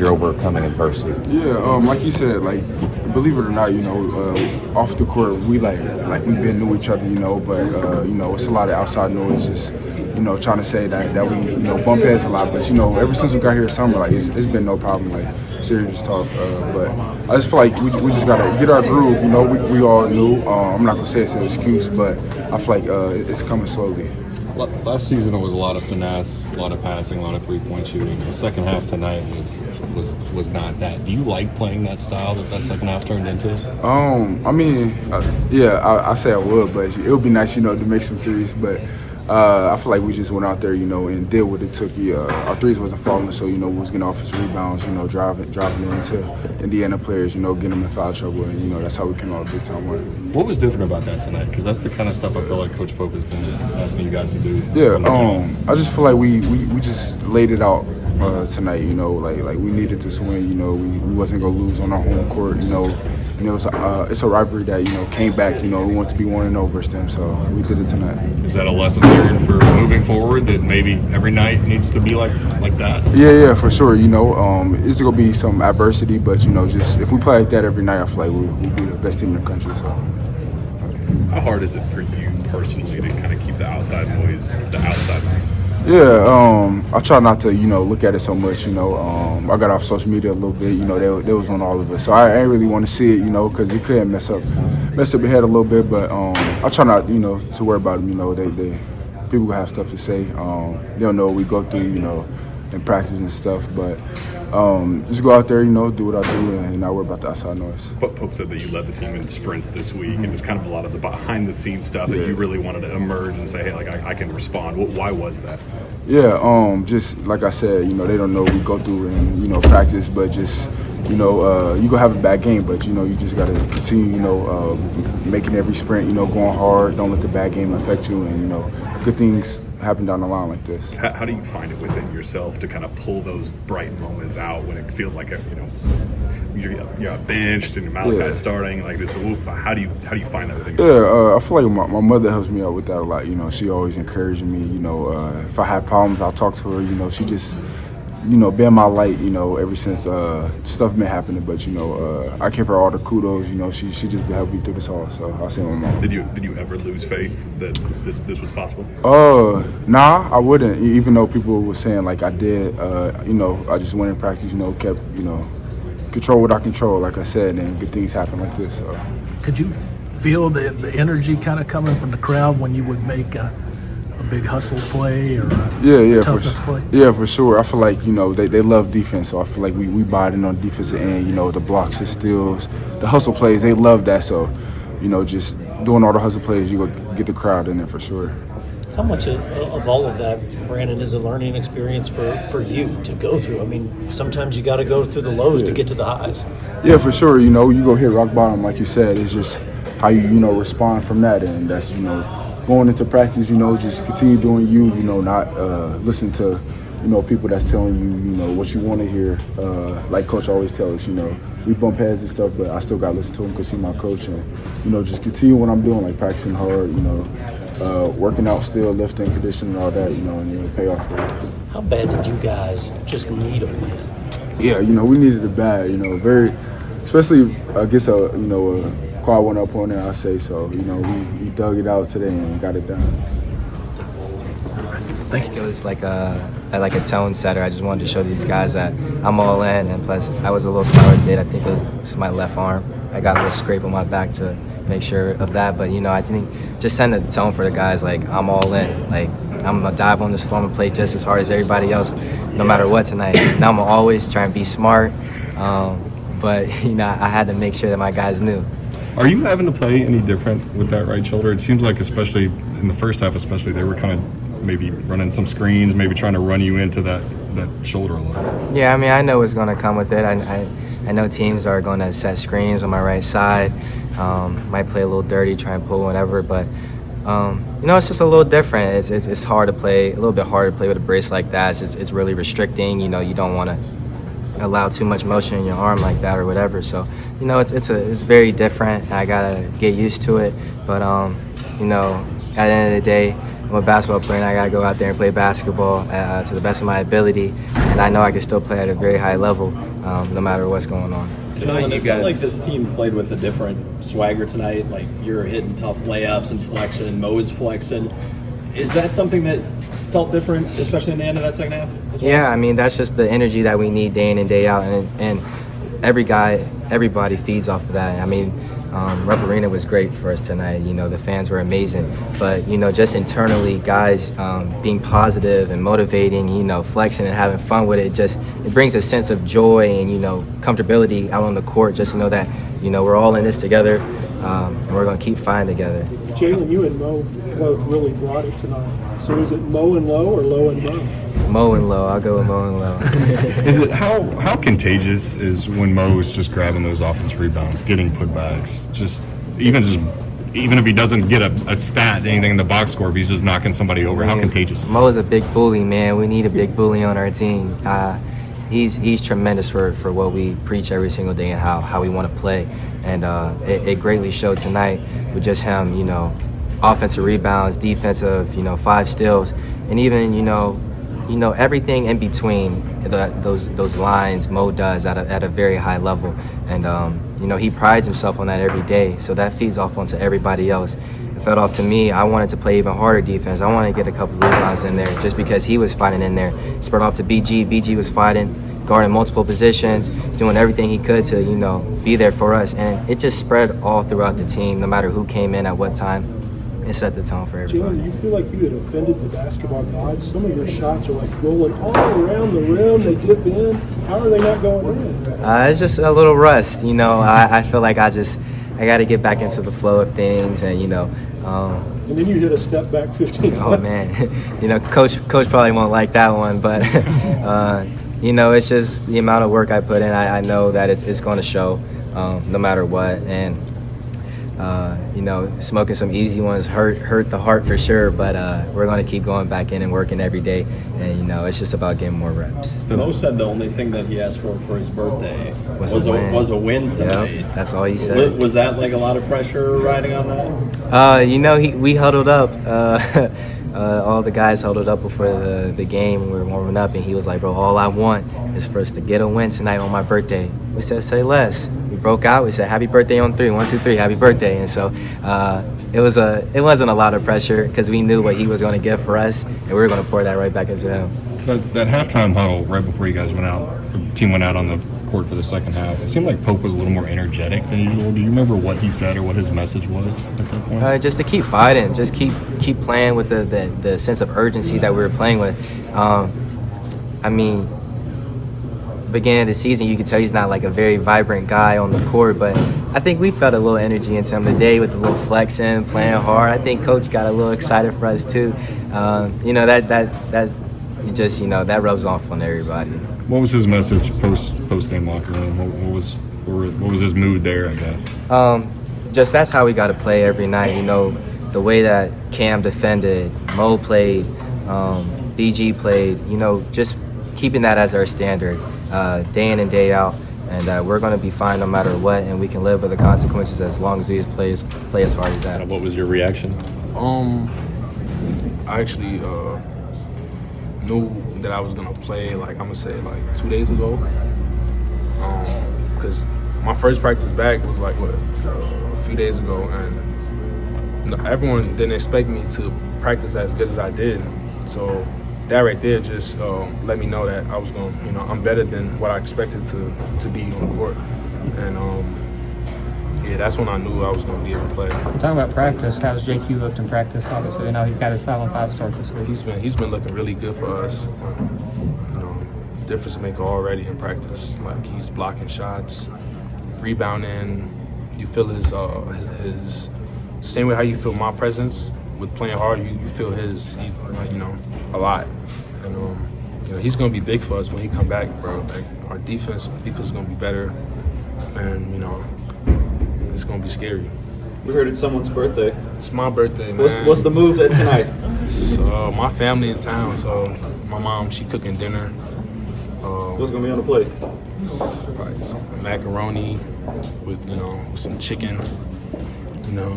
you're overcoming adversity? Yeah, like you said, like believe it or not, off the court we like we've been knew each other, but it's a lot of outside noise, just trying to say that we bump heads a lot, but ever since we got here summer, like it's been no problem, like serious talk. But I just feel like we just gotta get our groove. We all knew. I'm not gonna say it's an excuse, but I feel like it's coming slowly. Last season it was a lot of finesse, a lot of passing, a lot of three-point shooting. The second half tonight was not that. Do you like playing that style that second half turned into? I say I would, but it would be nice, to make some threes. But I feel like we just went out there, and did what it took. Our threes wasn't falling, so we was getting offensive rebounds, driving into Indiana players, getting them in foul trouble, and that's how we came out a big time win. What was different about that tonight? Because that's the kind of stuff I feel like Coach Pope has been asking you guys to do. Yeah, I just feel like we just laid it out tonight. Like we needed to win. We wasn't gonna lose on our home court. It's a rivalry that came back. We want to be 1-0 versus them, so we did it tonight. Is that a lesson learned for moving forward, that maybe every night needs to be like that? Yeah, for sure. It's gonna be some adversity, but just if we play like that every night, I feel like we'll be the best team in the country. So. How hard is it for you personally to kind of keep the outside noise? Yeah, I try not to, look at it so much, I got off social media a little bit, they was on all of it. So I ain't really want to see it, because it could mess up your head a little bit, but I try not, to worry about them, they people have stuff to say. They don't know what we go through, in practice and stuff, but just go out there, do what I do and not worry about the outside noise. Pope said that you led the team in sprints this week, and it's kind of a lot of the behind-the-scenes stuff that you really wanted to emerge and say, hey, like I can respond. Why was that? Yeah, just like I said, they don't know what we go through in, practice, but just, you gonna have a bad game, but, you just got to continue, making every sprint, going hard. Don't let the bad game affect you, and, good things happen down the line like this. How do you find it within yourself to kind of pull those bright moments out when it feels like you're benched and Malachi's starting like this? How do you find that within yourself? I feel like my mother helps me out with that a lot. She always encouraging me. If I had problems, I'll talk to her. She just been my light. Ever since stuff been happening. But I give her all the kudos. She just been helping me through this all. So I say my mom. Did you ever lose faith that this was possible? Nah, I wouldn't. Even though people were saying like I did. I just went in practice. Kept control what I control. Like I said, and good things happen like this. So. Could you feel the energy kind of coming from the crowd when you would make a big hustle play or a toughness play? Yeah, for sure. I feel like, they love defense, so I feel like we buy it in on the defensive end, the blocks, the steals, the hustle plays, they love that. So, just doing all the hustle plays, you go get the crowd in there for sure. How much of all of that, Brandon, is a learning experience for you to go through? I mean, sometimes you got to go through the lows to get to the highs. Yeah, for sure. You go hit rock bottom, like you said. It's just how you respond from that, and that's going into practice. Just continue doing you. Not listen to people that's telling you what you want to hear. Like Coach always tells us, we bump heads and stuff, but I still got to listen to him because he's my coach, and just continue what I'm doing, like practicing hard. Working out still, lifting, conditioning, all that, and it'll pay off for it. How bad did you guys just need a win? Yeah, we needed it bad, very, especially against a quad one opponent, I say so. We dug it out today and got it done. Thank you. It was like a tone setter. I just wanted to show these guys that I'm all in, and plus I was a little slower than I think it's my left arm. I got a little scrape on my back to make sure of that, but I think just send a tone for the guys, like I'm all in, like I'm gonna dive on this floor and play just as hard as everybody else, no matter what tonight. Now I'm always trying to be smart, but I had to make sure that my guys knew. Are you having to play any different with that right shoulder? It seems like, especially in the first half, they were kind of maybe running some screens, maybe trying to run you into that shoulder a little. Yeah, I know what's going to come with it. I know teams are going to set screens on my right side. Might play a little dirty, try and pull whatever, but it's just a little different. It's hard to play, a little bit harder to play with a brace like that. It's really restricting. You don't want to allow too much motion in your arm like that or whatever. So it's very different. I gotta get used to it. But at the end of the day, I'm a basketball player and I gotta go out there and play basketball to the best of my ability. And I know I can still play at a very high level. no matter what's going on. Jaland, it felt like this team played with a different swagger tonight. Like, you're hitting tough layups and flexing, Mo is flexing. Is that something that felt different, especially in the end of that second half as well? Yeah, I mean, that's just the energy that we need day in and day out, and everybody feeds off of that. I mean, Rep Arena was great for us tonight. You know, the fans were amazing, but you know, just internally, guys being positive and motivating, you know, flexing and having fun with it, it brings a sense of joy and, you know, comfortability out on the court. Just to know that, you know, we're all in this together, and we're gonna keep fighting together. Jaland, you and Mo both really brought it tonight. So is it Mo and Lowe or Lowe and Mo? Mo and Lowe. I'll go with Mo and Lowe. Is it how contagious is when Mo's just grabbing those offensive rebounds, getting putbacks, even if he doesn't get a stat, anything in the box score, if he's just knocking somebody over, how contagious is Mo is a big bully, man. We need a big bully on our team. He's tremendous for what we preach every single day and how we want to play. And it greatly showed tonight with just him, you know, offensive rebounds, defensive, you know, 5 steals, and even, you know, everything in between those lines Mo does at a very high level. And, you know, he prides himself on that every day. So that feeds off onto everybody else. It fed off to me. I wanted to play even harder defense. I wanted to get a couple rebounds in there just because he was fighting in there. It spread off to BG. BG was fighting, guarding multiple positions, doing everything he could to, you know, be there for us. And it just spread all throughout the team, no matter who came in at what time. It set the tone for everybody. Jaland, do you feel like you had offended the basketball gods? Some of your shots are like rolling all around the rim. They dip in. How are they not going in? It's just a little rust. You know, I feel like I got to get back into the flow of things, and you know. And then you hit a step back 15. Oh man, you know, coach probably won't like that one, but you know, it's just the amount of work I put in. I know that it's going to show, no matter what, and. You know, smoking some easy ones hurt the heart for sure, but we're going to keep going back in and working every day, and you know, it's just about getting more reps. Mo said the only thing that he asked for his birthday was a win tonight. Yep, that's all he said. Was that like a lot of pressure riding on that? You know, we huddled up. All the guys huddled up before the game, and we were warming up, and he was like, bro, all I want is for us to get a win tonight on my birthday. We said, say less. We broke out. We said, happy birthday on 3. 1, 2, 3, happy birthday. And so it wasn't a lot of pressure because we knew what he was going to give for us, and we were going to pour that right back into him. That halftime huddle right before you guys went out, the team went out on the court for the second half, it seemed like Pope was a little more energetic than usual. Do you remember what he said or what his message was at that point? Just to keep fighting, just keep playing with the sense of urgency that we were playing with. I mean, beginning of the season, you could tell he's not like a very vibrant guy on the court, but I think we felt a little energy into him today with the little flexing, playing hard. I think Coach got a little excited for us too. You know, that just, you know, that rubs off on everybody. What was his message post game locker room? What was his mood there, I guess? Just that's how we got to play every night. You know, the way that Cam defended, Mo played, BG played. You know, just keeping that as our standard, day in and day out. And we're going to be fine no matter what, and we can live with the consequences as long as we just play as hard as that. What was your reaction? I actually knew that I was gonna play, like I'm gonna say, like 2 days ago, because my first practice back was like a few days ago, and you know, everyone didn't expect me to practice as good as I did. So that right there just let me know that I was gonna, you know, I'm better than what I expected to be on the court, and yeah, that's when I knew I was going to be able to play. Talking about practice, how's JQ looked in practice? Obviously, you know he's got his 5-on-5 start this week. He's been looking really good for us. You know, difference maker already in practice. Like, he's blocking shots, rebounding. You feel his same way how you feel my presence with playing hard. You feel his, you know, a lot. And you know, he's going to be big for us when he come back, bro. Like, our defense is going to be better, and you know, it's gonna be scary. We heard it's someone's birthday. It's my birthday, man. What's the move tonight? So my family in town. So my mom, she cooking dinner. What's gonna be on the plate? Like some macaroni with, you know, with some chicken. You know,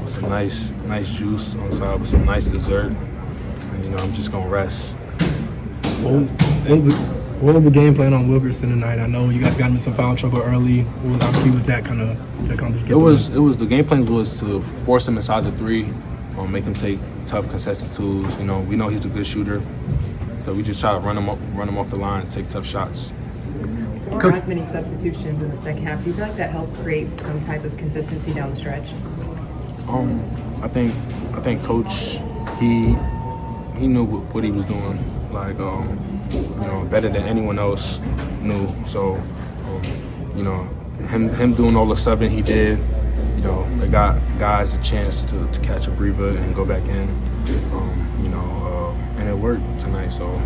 some nice juice on top with some nice dessert. And you know, I'm just gonna rest. What What was the game plan on Wilkerson tonight? I know you guys got him in some foul trouble early. How key was that kind of the accomplishment? It was the game plan was to force him inside the three, make him take tough contested twos. You know, we know he's a good shooter, so we just try to run him off the line and take tough shots. There weren't as many substitutions in the second half. Do you feel like that helped create some type of consistency down the stretch? I think Coach he knew what he was doing, like you know, better than anyone else knew. So you know, him doing all the subbing he did, you know, it got guys a chance to catch a breather and go back in. You know, and it worked tonight. So.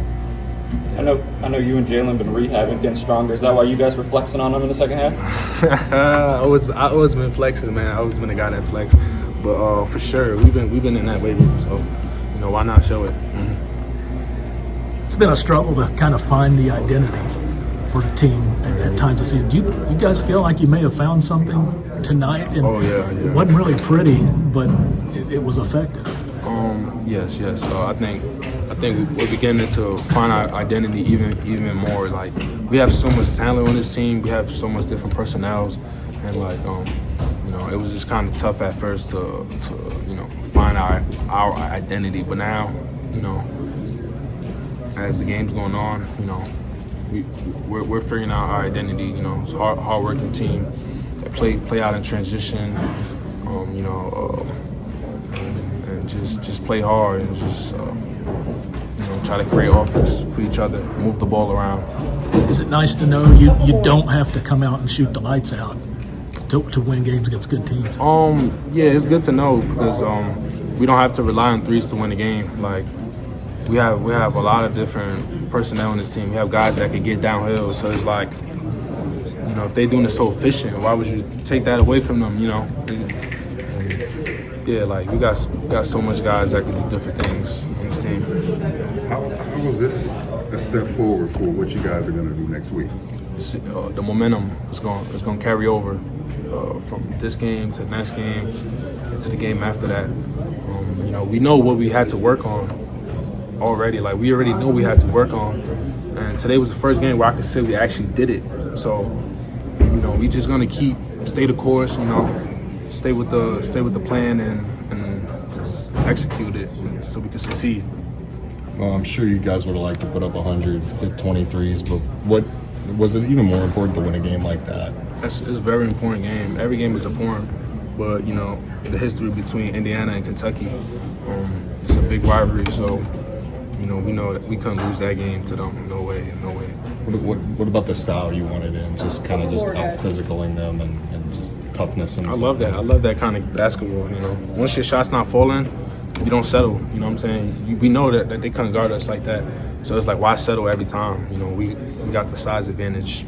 I know you and Jaland been rehabbing, getting stronger. Is that why you guys were flexing on him in the second half? I always been flexing, man. I always been a guy that flex. But for sure, we've been in that weight room. So, you know, why not show it? Mm-hmm. It's been a struggle to kind of find the identity for the team at times this season. Do you guys feel like you may have found something tonight? And it wasn't really pretty, but it was effective. Yes. I think we're beginning to find our identity even more. Like, we have so much talent on this team. We have so much different personnels, and like you know, it was just kind of tough at first to you know, find our identity. But now, you know, as the game's going on, you know, we're figuring out our identity. You know, it's a hard-working team that play out in transition. You know. And just play hard and just you know, try to create offense for each other, move the ball around. Is it nice to know you don't have to come out and shoot the lights out to win games against good teams? Yeah, it's good to know because we don't have to rely on threes to win a game. Like, we have a lot of different personnel on this team. We have guys that can get downhill, so it's like, you know, if they're doing it so efficient, why would you take that away from them? You know. Yeah, like we got so much guys that can do different things on this team. How was this a step forward for what you guys are going to do next week? The momentum is going to carry over from this game to the next game and to the game after that. You know, we know what we had to work on already. Like, we already know we had to work on, and today was the first game where I could say we actually did it. So, you know, we just going to stay the course. You know. Stay with the plan and just execute it so we can succeed. Well, I'm sure you guys would have liked to put up 100, hit 23s, but what was it even more important to win a game like that? It's a very important game. Every game is important, but you know, the history between Indiana and Kentucky, it's a big rivalry. So, you know, we know that we couldn't lose that game to them. No way. What about the style you wanted in? Just kind of just out physicaling them and just toughness. And I love that. I love that kind of basketball. You know, once your shot's not falling, you don't settle. You know what I'm saying? We know that they couldn't guard us like that. So it's like, why settle every time? You know, we got the size advantage.